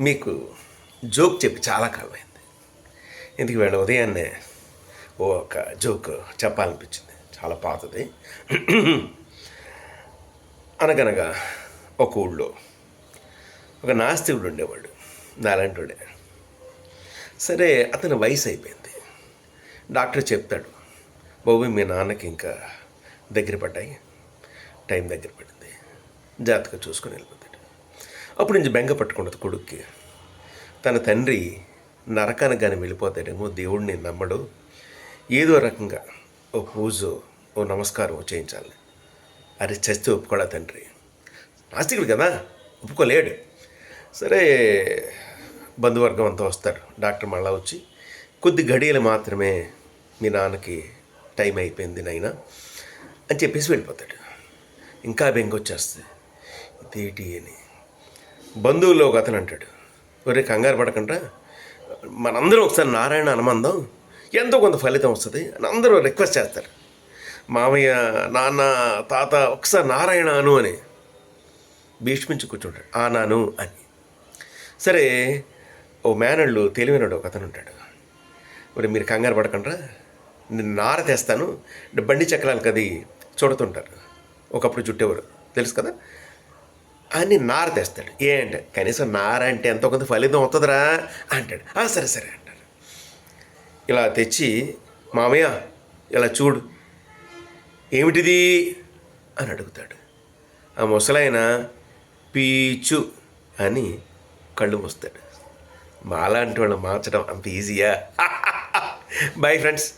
మీకు జోక్ చెప్పి చాలా కాలమైంది. ఇందుకు వేళ ఉదయాన్నే ఒక జోక్ చెప్పాలనిపించింది. చాలా పాతది. అనగనగా ఒక ఊళ్ళో ఒక నాస్తికుడు ఉండేవాడు, నాలాంటివాడే. సరే, అతని వయసు అయిపోయింది. డాక్టర్ చెప్తాడు, బాబు మీ నాన్నకి ఇంకా దగ్గర పడ్డాయి, టైం దగ్గర పడింది, జాగ్రత్తగా చూసుకొని వెళ్ళిపోతాడు. అప్పుడు నుంచి బెంగ పట్టుకున్నది కొడుక్కి. తన తండ్రి నరకానికి కానీ వెళ్ళిపోతాడేమో, దేవుడిని నమ్మడు, ఏదో రకంగా ఓ పూజ ఓ నమస్కారం చేయించాలి. అది చస్తే ఒప్పుకోడా తండ్రి, నాస్తికుడు కదా, ఒప్పుకోలేడు. సరే, బంధువర్గం అంతా వస్తారు. డాక్టర్ మళ్ళా వచ్చి కొద్ది గడియలు మాత్రమే మీ నాన్నకి టైం అయిపోయింది నైనా అని చెప్పేసి వెళ్ళిపోతాడు. ఇంకా బెంగొచ్చేస్తుంది, ఇదేంటి అని. బంధువుల్లో ఒక అతను అంటాడు, ఒరే కంగారు పడకుండా మనందరం ఒకసారి నారాయణ అనుమందం, ఎంతో కొంత ఫలితం వస్తుంది అని అందరూ రిక్వెస్ట్ చేస్తారు. మామయ్య, నాన్న, తాత ఒకసారి నారాయణ అను అని భీష్మించి కూర్చుంటాడు, ఆ నాను అని. సరే, ఓ మేనళ్ళు తెలివినాడు ఒక అతను ఉంటాడు, మరి మీరు కంగారు పడకుండా నేను నార తెస్తాను, బండి చక్రాలకు అది చూడుతుంటారు, ఒకప్పుడు చుట్టేవారు తెలుసు కదా అని నార తెస్తాడు. ఏంట కనీసం నార అంటే ఎంతో కొంత ఫలితం అవుతుందిరా అంటాడు. సరే సరే అంటారు. ఇలా తెచ్చి, మామయ్య ఇలా చూడు, ఏమిటిది అని అడుగుతాడు. ఆ ముసలాయన పీచు అని కళ్ళు మూస్తాడు. మాలాంటి వాళ్ళు మార్చడం అంత ఈజీయా? Bye friends.